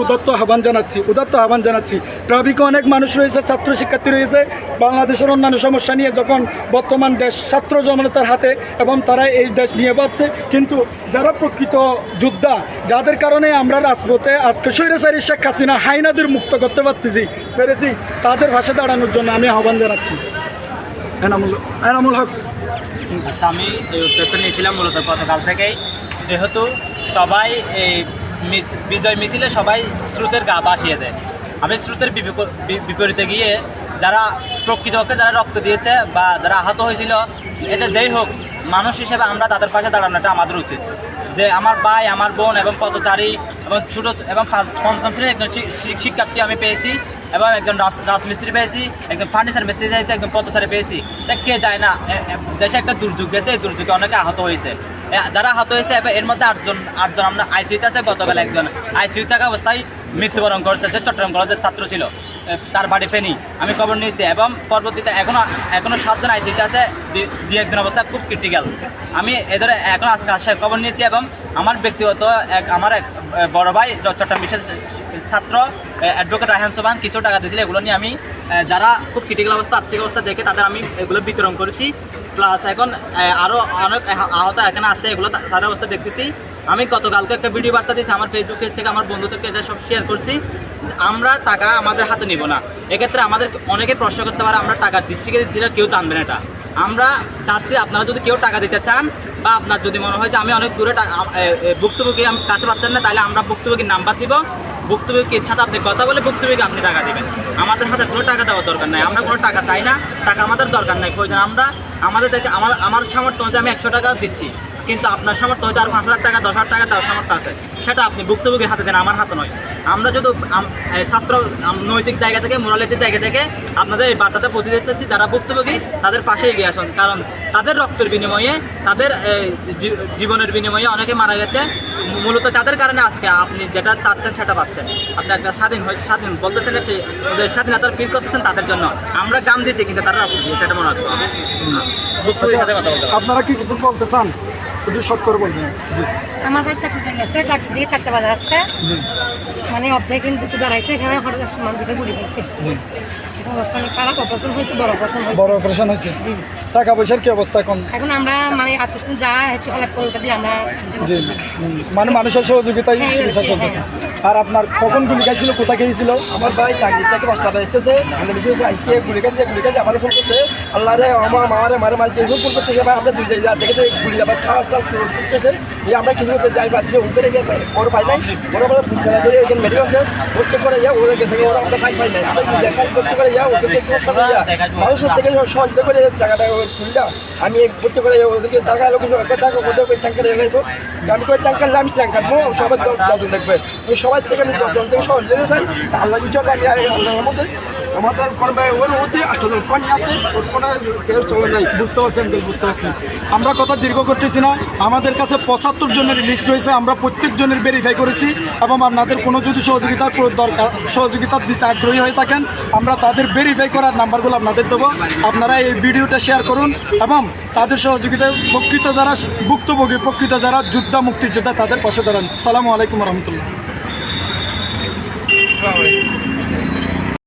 উদাত্ত আহ্বান জানাচ্ছি ট্রাফিকে অনেক মানুষ রয়েছে, ছাত্র শিক্ষার্থী রয়েছে। বাংলাদেশের অন্যান্য সমস্যা নিয়ে যখন বর্তমান দেশ ছাত্র জনতার হাতে এবং তারা এই দেশ নিয়ে বাঁচছে, কিন্তু যারা প্রকৃত যোদ্ধা, যাদের কারণে আমরা রাজপথে আজকে স্বৈরাচারী শেখ হাসিনা হাইনাদের মুক্ত করতে পেরেছি, তাদের ভাষা দাঁড়ানোর জন্য আমি আহ্বান জানাচ্ছি। এনামুল হক। আচ্ছা, আমি এই উদ্যোগটা নিয়েছিলাম মূলত গতকাল থেকেই, যেহেতু সবাই এই বিজয় মিছিলে সবাই স্রোতের গা ভাসিয়ে দেয়। আমি স্রোতের বিপরীতে গিয়ে যারা প্রকৃতপক্ষে যারা রক্ত দিয়েছে বা যারা আহত হয়েছিল, এটা যেই হোক, মানুষ হিসেবে আমরা তাদের পাশে দাঁড়ানোটা আমাদের উচিত। যে আমার ভাই, আমার বোন এবং পথচারী এবং ছোটো এবং পঞ্চম শ্রেণীর একজন শিক্ষার্থী আমি পেয়েছি, এবং একজন রাজমিস্ত্রি পেয়েছি, একজন ফার্নিচার মিস্ত্রি পেয়েছি, একজন পথচারী পেয়েছি। কে যায় না, দেশে একটা দুর্যোগ গেছে, এই দুর্যোগে অনেকে আহত হয়েছে। যারা আহত হয়েছে এর মধ্যে আটজন আমরা আইসিইউতে আছে। গতকাল একজন আইসিইউ থাকা অবস্থায় মৃত্যুবরণ করেছে, সে চট্টগ্রাম কলেজের ছাত্র ছিল, তার বাড়ি ফেনী। আমি খবর নিয়েছি এবং পরবর্তীতে এখনো 7 জন আইসিইউতে আছে, 2-1 অবস্থা খুব ক্রিটিক্যাল। আমি এদের এখন আজকে খবর নিয়েছি, এবং আমার ব্যক্তিগত আমার এক বড় ভাই চট্টগ্রাম বিশ্বের ছাত্র অ্যাডভোকেট রায়হান সোবান কিছু টাকা দিয়েছিল। এগুলো নিয়ে আমি যারা খুব ক্রিটিক্যাল অবস্থা, আর্থিক অবস্থা দেখে তাদের আমি এগুলো বিতরণ করেছি। প্লাস এখন আরও অনেক আহত এখানে আছে, এগুলো তাদের অবস্থা দেখতেছি। আমি গতকালকে একটা ভিডিও বার্তা দিয়েছি আমার ফেসবুক পেজ থেকে, আমার বন্ধুদেরকে এটা সব শেয়ার করছি। আমরা টাকা আমাদের হাতে নিব না। এক্ষেত্রে আমাদের অনেকে প্রশ্ন করতে পারে আমরা টাকা দিচ্ছি কি দিচ্ছি না, কেউ জানবে না। এটা আমরা চাচ্ছি আপনারা যদি কেউ টাকা দিতে চান, বা আপনার যদি মনে হয় যে আমি অনেক দূরে ভুক্তভোগী আমি কাছে পাচ্ছেন না, তাহলে আমরা ভুক্তভোগীর নাম্বার দিব। ভুক্তভোগীর সাথে আপনি কথা বলে ভুক্তভোগী আপনি টাকা দেবেন। আমাদের হাতে কোনো টাকা দেওয়ার দরকার নাই, আমরা কোনো টাকা চাই না, টাকা আমাদের দরকার নাই। প্রয়োজন আমাদের থেকে আমার সামর্থ্য অনুযায়ী আমি 100 টাকা দিচ্ছি, কিন্তু আপনার সামর্থ্য হয়তো আর 5,000 টাকা 10,000 টাকা দেওয়ার সামর্থ্য আছে, সেটা আপনি ভুক্তভোগীর হাতে দেন, আমার হাতে নয়। আমরা যদি ছাত্র নৈতিক জায়গা থেকে, মোরালিটির জায়গা থেকে আপনাদের এই বার্তাতে পৌঁছে দিতে চাচ্ছি, যারা ভুক্তভোগী তাদের পাশে এগিয়ে আসুন। কারণ তাদের রক্তের বিনিময়ে, তাদের জীবনের বিনিময়ে অনেকে মারা গেছে। মূলত তাদের কারণে আজকে আপনি যেটা চাচ্ছেন সেটা পাচ্ছেন। আপনি একটা স্বাধীন বলতেছেন, স্বাধীনতার ফিল করতেছেন, তাদের জন্য আমরা গাম দিচ্ছি, কিন্তু তারা সেটা মনে রাখতে হবে। আপনারা কি কিছু বলতে চান? শুধু শর্ট করে বলবেন। আমার ভাই চাকরিতে গেছে, চাকরি দিয়ে 4টা বাজে আসছে, মানে অর্ধেক কিন্তু দাঁড়াইছে, এখানে হঠাৎ সমান দিকে ঘুরে গেছে। বড় অপারেশন হয়েছে। টাকা পয়সার কি অবস্থা এখন? এখন আমরা মানে আত্মীয় যা হচ্ছে কলকাতা দিয়ে আমরা মানে মানুষের সহযোগিতায় চিকিৎসা চলতেছে। আর আপনার কখন গুলি খাইছিল, কোথায় খেয়েছিল? আমার ভাই চাকরি থেকে 5টা এসেছে, আইসে গুলি খাইছে আমার ফোন করছে, আল্লাহ রে আমার মারে ফোন করতেছে, ভাই আমরা 2 জায়গা দেখেছে গুলি যাবার খাওয়া চলতেছে, আমরা কিছু করতে যাই বাড়িতে উঠে রেখে ওর পাই নাই, ওরা বলে এখানে মেডিকেল করতে করে যাও, ওদের গেছে ওরা আমরা পাই নাই, আমরা করতে করে যাও, ওদেরকে মানুষের থেকে সহযোগিতা করে টাকাটা খুললা আমি করতে করে ওদেরকে টাকা লোক টাকা ওদের ট্যাঙ্কারে রাখবো, আমি করে ট্যাঙ্কার লাম ট্যাঙ্কার সবাই যখন দেখবে সবাই থেকে আমি যখন থেকে সহযোগিতা চাই, আল্লাহ বিষয়টা আমি আল্লাহর মধ্যে আমাদের করবে ওর মধ্যে 8জন কন্যা আছে, ওর কোনো কেউ চলে নাই। বুঝতে পারছি। আমরা কথা দীর্ঘ করতেছি না, আমাদের কাছে 75 জনের লিস্ট রয়েছে, আমরা প্রত্যেকজনের ভেরিফাই করেছি, এবং আপনাদের কোনো যদি সহযোগিতা দিতে আগ্রহী হয়ে থাকেন, আমরা তাদের ভেরিফাই করার নাম্বারগুলো আপনাদের দেবো। আপনারা এই ভিডিওটা শেয়ার করুন এবং তাদের সহযোগিতায় প্রকৃত যারা ভুক্তভোগী, প্রকৃত যারা মুক্তিযোদ্ধা, তাদের পাশে দাঁড়ান। আসসালামু আলাইকুম রহমতুল্লাহ।